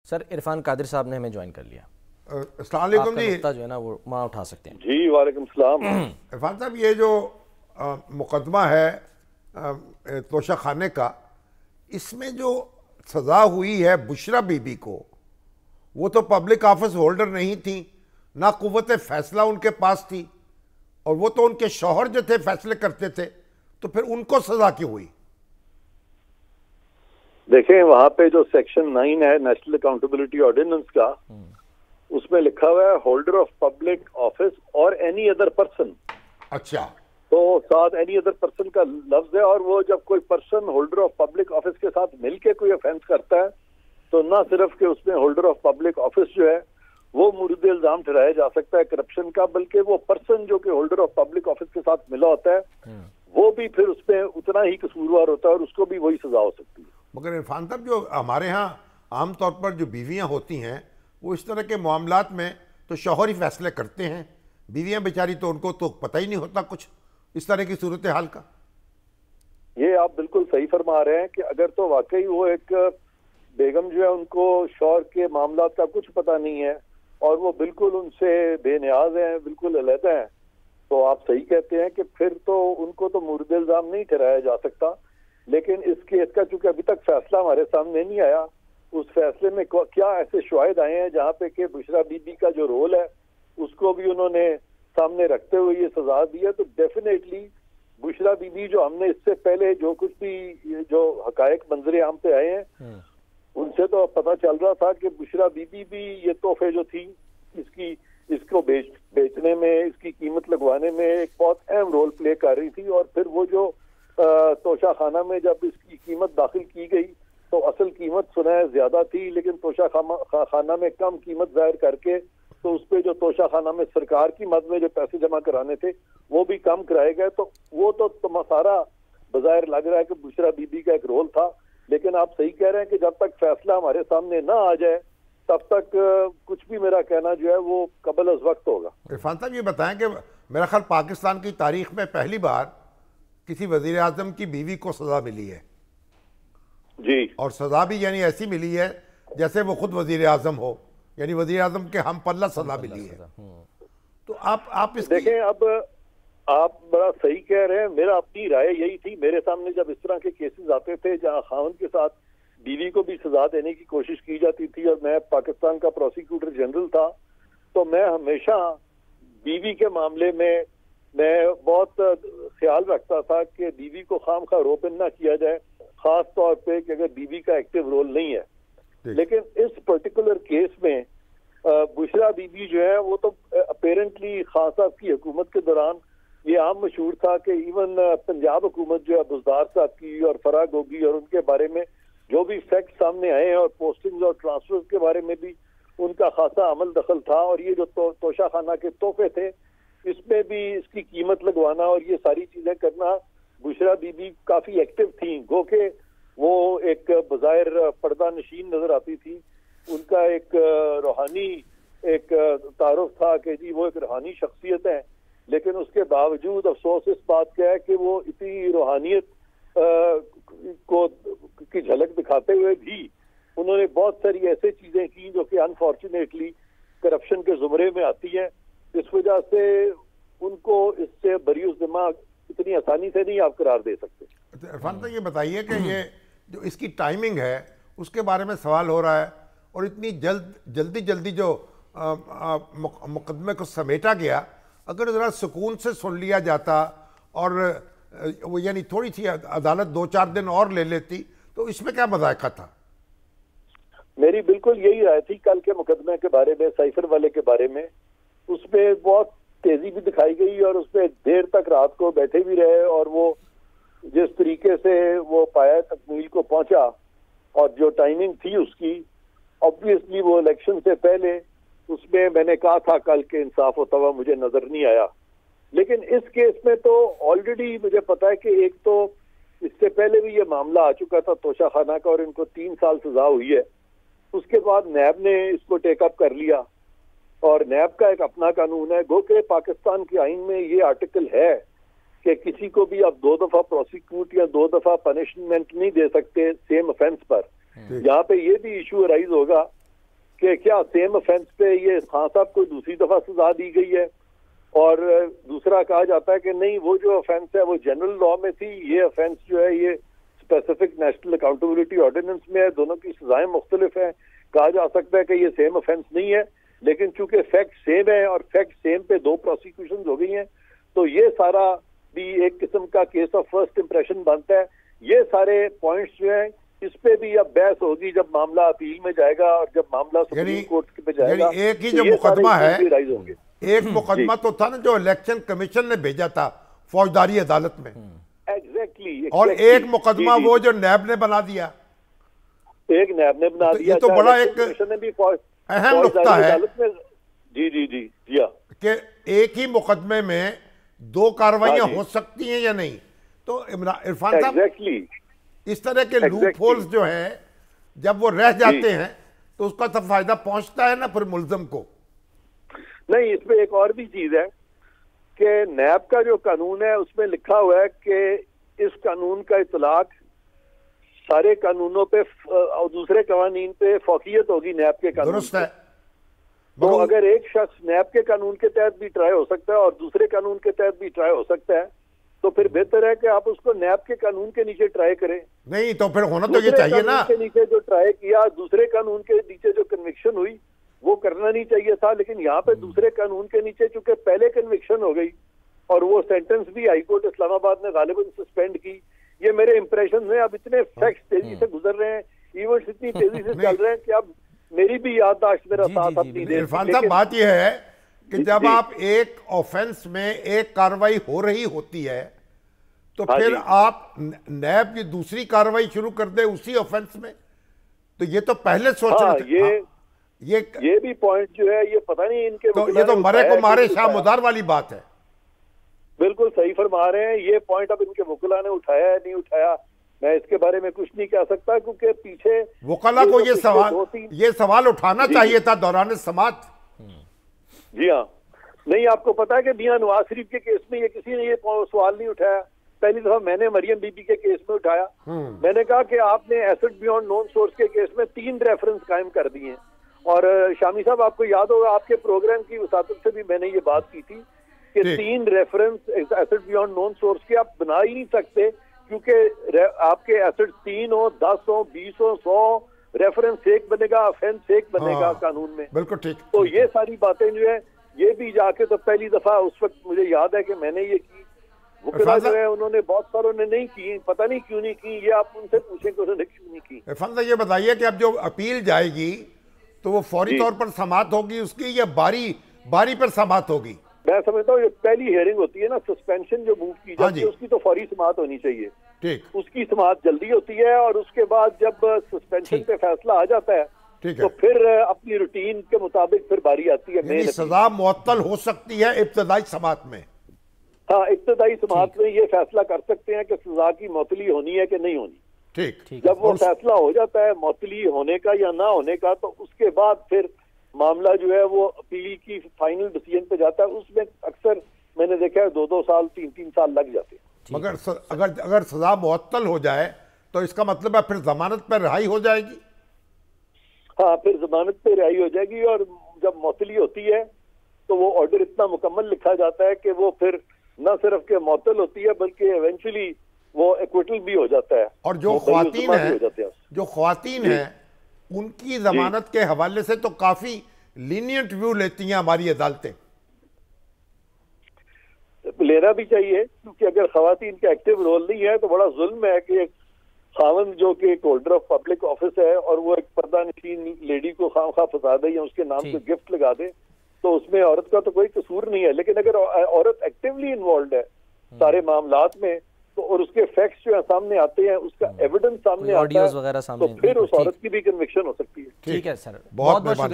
Sir Irfan Qadir साहब ने हमें ज्वाइन कर लिया। अस्सलाम वालेकुम जी। जो है ना वो वहाँ उठा सकते हैं जी। वालेकुम सलाम। इरफान साहब, ये जो मुकदमा है तोशा खाने का, इसमें जो सज़ा हुई है बुशरा बीबी को, वो तो पब्लिक ऑफिस होल्डर नहीं थी, ना कुव्वत फैसला उनके पास थी, और वो तो उनके शौहर जो थे फैसले करते थे, तो फिर उनको सज़ा क्यों हुई? देखें, वहां पे जो सेक्शन 9 है नेशनल अकाउंटेबिलिटी ऑर्डिनेंस का, उसमें लिखा हुआ है होल्डर ऑफ पब्लिक ऑफिस और एनी अदर पर्सन। अच्छा, तो साथ एनी अदर पर्सन का लफ्ज है, और वो जब कोई person holder of public office के साथ मिलके कोई ऑफेंस करता है, तो ना सिर्फ कि उसमें होल्डर ऑफ पब्लिक ऑफिस जो है वो मुर्द इल्जाम ठहराया जा सकता है करप्शन का, बल्कि वो पर्सन जो कि होल्डर ऑफ पब्लिक ऑफिस के साथ मिला होता है वो भी फिर उसमें उतना ही कसूरवार होता है और उसको भी वही सजा हो सकती है। मगर इरफान साहब, जो हमारे यहाँ आमतौर पर जो बीवियाँ होती हैं, वो इस तरह के मामलात में तो शौहर ही फैसले करते हैं, बीवियाँ बेचारी तो उनको तो पता ही नहीं होता कुछ इस तरह की सूरत हाल का। ये आप बिल्कुल सही फरमा रहे हैं कि अगर तो वाकई वो एक बेगम जो है उनको शौहर के मामलात का कुछ पता नहीं है और वो बिल्कुल उनसे बेनियाज हैं, बिल्कुल अलहदा हैं, तो आप सही कहते हैं कि फिर तो उनको तो मुर्द इल्जाम नहीं ठहराया जा सकता। लेकिन इस केस का चूंकि अभी तक फैसला हमारे सामने नहीं आया, उस फैसले में क्या ऐसे शवाहिद आए हैं जहाँ पे कि बुशरा बीबी का जो रोल है उसको भी उन्होंने सामने रखते हुए ये सजा दी है, तो डेफिनेटली बुशरा बीबी जो हमने इससे पहले जो कुछ भी जो हकायक मंजरे आम पे आए हैं उनसे तो पता चल रहा था कि बुशरा बीबी भी ये तोहफे जो थी इसको बेचने में, इसकी कीमत लगवाने में एक बहुत अहम रोल प्ले कर रही थी। और फिर वो जो तोशा खाना में जब इसकी कीमत दाखिल की गई तो असल कीमत सुना ज्यादा थी, लेकिन तोशा खाना में कम कीमत जाहिर करके तो उस पर जो तोशा खाना में सरकार की मद में जो पैसे जमा कराने थे वो भी कम कराए गए। तो वो तो सारा बाज़ाहिर लग रहा है कि बुशरा बीबी का एक रोल था। लेकिन आप सही कह रहे हैं कि जब तक फैसला हमारे सामने ना आ जाए तब तक कुछ भी मेरा कहना जो है वो कबल अज़ वक्त होगा। इरफान साहब, ये बताएं कि मेरा ख्याल पाकिस्तान की तारीख में पहली बार किसी वज़ीर आज़म की बीवी को सज़ा मिली है जी, और सज़ा भी यानी ऐसी मिली है जैसे वो खुद वज़ीर आज़म हो, यानी वज़ीर आज़म के हम पल्ला सज़ा मिली है। तो आप इस देखें, अब आप बड़ा सही कह रहे हैं, मेरा अपनी राय यही थी। मेरे सामने जब इस तरह के केसेस आते थे जहां खावन के साथ बीवी को भी सजा देने की कोशिश की जाती थी और मैं पाकिस्तान का प्रोसिक्यूटर जनरल था, तो मैं हमेशा बीवी के मामले में मैं बहुत ख्याल रखता था कि बीवी को खामखा रोपन ना किया जाए, खास तौर पे कि अगर बीवी का एक्टिव रोल नहीं है। लेकिन इस पर्टिकुलर केस में बुशरा बीबी जो है वो तो अपेरेंटली खान साहब की हुकूमत के दौरान ये आम मशहूर था कि इवन पंजाब हुकूमत जो है बुजदार साहब की और फराह गोगी और उनके बारे में जो भी फैक्ट सामने आए हैं और पोस्टिंग्स और ट्रांसफर के बारे में भी उनका खासा अमल दखल था। और ये जो तोशा खाना के तोहफे थे इसमें भी इसकी कीमत लगवाना और ये सारी चीजें करना, बुशरा बीबी काफी एक्टिव थी, गो के वो एक बज़ाहिर पर्दा नशीन नजर आती थी। उनका एक रूहानी एक तारुफ था कि जी वो एक रूहानी शख्सियत है, लेकिन उसके बावजूद अफसोस इस बात का है कि वो इतनी रूहानियत को की झलक दिखाते हुए भी उन्होंने बहुत सारी ऐसी चीजें की जो कि अनफॉर्चुनेटली करप्शन के जुमरे में आती हैं। इस वजह से उनको इससे बरीउस दिमाग इतनी आसानी से नहीं आप करार दे सकते। इरफान साहब, ये बताइए कि ये जो इसकी टाइमिंग है उसके बारे में सवाल हो रहा है, और इतनी जल्दी जो मुकदमे को समेटा गया, अगर ज़रा सुकून से सुन लिया जाता और वो यानी थोड़ी सी अदालत 2-4 दिन और ले लेती तो इसमें क्या मज़ाक़ा था? मेरी बिल्कुल यही राय थी कल के मुकदमे के बारे में, साइफर वाले के बारे में। उसमें बहुत तेजी भी दिखाई गई और उसमें देर तक रात को बैठे भी रहे, और वो जिस तरीके से वो पाया तकमील को पहुंचा और जो टाइमिंग थी उसकी, ऑब्वियसली वो इलेक्शन से पहले, उसमें मैंने कहा था कल के इंसाफ होता हुआ मुझे नजर नहीं आया। लेकिन इस केस में तो ऑलरेडी मुझे पता है कि एक तो इससे पहले भी ये मामला आ चुका था तोशा खाना का और इनको 3 साल सजा हुई है। उसके बाद नैब ने इसको टेकअप कर लिया और नैब का एक अपना कानून है, गो के पाकिस्तान के आइन में ये आर्टिकल है कि किसी को भी आप 2 दफा प्रोसिक्यूट या 2 दफा पनिशमेंट नहीं दे सकते सेम ऑफेंस पर। यहाँ पे ये भी इशू अराइज होगा कि क्या सेम ऑफेंस पे ये खान साहब को दूसरी दफा सजा दी गई है, और दूसरा कहा जाता है कि नहीं वो जो ऑफेंस है वो जनरल लॉ में थी, ये ऑफेंस जो है ये स्पेसिफिक नेशनल अकाउंटेबिलिटी ऑर्डिनेंस में है, दोनों की सजाएं मुख्तलिफ हैं। कहा जा सकता है कि ये सेम ऑफेंस नहीं है, लेकिन चूंकि फैक्ट सेम है और फैक्ट सेम पे 2 प्रोसिक्यूशन हो गई हैं, तो ये सारा भी एक किस्म का केस ऑफ फर्स्ट इंप्रेशन बनता है। ये सारे पॉइंट्स जो हैं इस पे भी अब बहस होगी जब मामला अपील में जाएगा और जब मामला सुप्रीम कोर्ट पे जाएगा। एक ही जो मुकदमा है, राइज होंगे। एक मुकदमा तो था ना जो इलेक्शन कमीशन ने भेजा था फौजदारी अदालत में, एग्जैक्टली, और एक मुकदमा वो जो नैब ने बना दिया, एक नैब ने बना दिया। ये तो बड़ा एक अहम नुक्ता है जी जी जी जी कि एक ही मुकदमे में 2 कार्रवाइयां हो सकती हैं या नहीं। तो इरफान साहब, एग्जैक्टली इस तरह के लूप होल्स जो है जब वो रह जाते हैं तो उसका तो फायदा पहुंचता है ना फिर मुल्जम को। नहीं, इसमें एक और भी चीज है कि नैब का जो कानून है उसमें लिखा हुआ है कि इस कानून का इतलाक सारे कानूनों पे और दूसरे कानून पे फौकियत होगी नैब के कानून। दुरुस्त है। तो अगर एक शख्स नैब के कानून के तहत भी ट्राई हो सकता है और दूसरे कानून के तहत भी ट्राई हो सकता है, तो फिर बेहतर है कि आप उसको नैब के कानून के नीचे ट्राई करें। नहीं तो फिर होना तो ये चाहिए ना, के नीचे जो ट्राई किया, दूसरे कानून के नीचे जो कन्विक्शन हुई वो करना नहीं चाहिए था, लेकिन यहाँ पे दूसरे कानून के नीचे चूंकि पहले कन्विक्शन हो गई और वो सेंटेंस भी हाईकोर्ट इस्लामाबाद ने गालिबन सस्पेंड की। ये मेरे इंप्रेशन में अब इतने फैक्ट्स तेजी से गुजर रहे हैं, इवेंट्स इतनी तेजी से चल रहे हैं कि अब मेरी भी याददाश्त मेरा साथ अब नहीं दे। इरफान साहब, बात यह है कि जब आप एक ऑफेंस में एक कार्रवाई हो रही होती है तो फिर आप नैब की दूसरी कार्रवाई शुरू कर दे उसी ऑफेंस में, तो ये तो पहले सोचना ये भी पॉइंट जो है ये पता नहीं इनके, तो ये तो मरे को मारे शाह मुदार वाली बात है। बिल्कुल सही फरमा रहे हैं। ये पॉइंट अब इनके वकीला ने उठाया है नहीं उठाया, मैं इसके बारे में कुछ नहीं कह सकता, क्योंकि पीछे वकीला को ये सवाल उठाना चाहिए था दौरान समाअत। जी हाँ, नहीं आपको पता है कि मियां नवाज शरीफ के केस में ये किसी ने ये सवाल नहीं उठाया। पहली दफा मैंने मरियम बीबी के केस में उठाया। मैंने कहा कि आपने एसेट बियॉन्ड नोन सोर्स के केस में 3 रेफरेंस कायम कर दिए हैं, और शामी साहब आपको याद होगा आपके प्रोग्राम की वसातत से भी मैंने ये बात की थी कि 3 reference asset beyond known source के आप बना ही नहीं सकते, क्योंकि आपके एसेट 3 हो, 10 हो, 20 हो, 100 रेफरेंस एक बनेगा, ऑफेंस एक बनेगा कानून में। बिल्कुल ठीक। तो ये सारी बातें जो है ये भी जाके तो पहली दफा उस वक्त मुझे याद है कि मैंने ये की, वकीला जो है उन्होंने बहुत सारों ने नहीं की, पता नहीं क्यों नहीं की, ये आप उनसे पूछें कि उन्होंने क्यों नहीं की। इरफान साहब, ये बताइए कि अब जो अपील जाएगी तो वो फौरी तौर पर समाअत होगी उसकी या बारी पर समाअत होगी? मैं समझता हूँ ये पहली हियरिंग होती है ना, सस्पेंशन जो मूव की जाती है उसकी तो फौरी समाअत होनी चाहिए। ठीक, उसकी समाअत जल्दी होती है, और उसके बाद जब सस्पेंशन पे फैसला आ जाता है तो फिर अपनी रूटीन के मुताबिक फिर बारी आती है। सजा मुअत्तल हो सकती है इब्तदाई समाअत में। हाँ, इब्तदाई समाअत में ये फैसला कर सकते हैं कि सजा की मुअत्तली होनी है कि नहीं होनी। ठीक। जब वो फैसला हो जाता है मुअत्तली होने का या ना होने का, तो उसके बाद फिर मामला जो है वो अपील की फाइनल डिसीजन पे जाता है। उसमें अक्सर मैंने देखा है 2-2 साल 3-3 साल लग जाते हैं। मगर अगर सजा मुअत्तल हो जाए तो इसका मतलब है फिर जमानत पर रिहाई हो जाएगी? हाँ, फिर जमानत पे रिहाई हो जाएगी, और जब मुअत्तली होती है तो वो ऑर्डर इतना मुकम्मल लिखा जाता है कि वो फिर न सिर्फ के मुअत्तल होती है बल्कि इवेंचुअली वो एक्विटल भी हो जाता है। और जो ख्वातीन हैं उनकी जमानत के हवाले से तो काफी लीनियंट व्यू लेती हैं हमारी अदालतें। लेना भी चाहिए, क्योंकि अगर ख्वातीन का एक्टिव रोल नहीं है तो बड़ा जुल्म है कि एक खावंद जो कि एक होल्डर ऑफ पब्लिक ऑफिस है और वो एक पर्दा नशीन लेडी को खामखा फंसा दे या उसके नाम पे गिफ्ट लगा दे, तो उसमें औरत का तो कोई कसूर नहीं है। लेकिन अगर औरत एक्टिवली इन्वॉल्व है सारे मामलात में, तो और उसके फैक्ट्स जो है सामने आते हैं, उसका एविडेंस सामने आता है, तो फिर उस औरत की भी कन्विक्शन हो सकती है। ठीक है सर, बहुत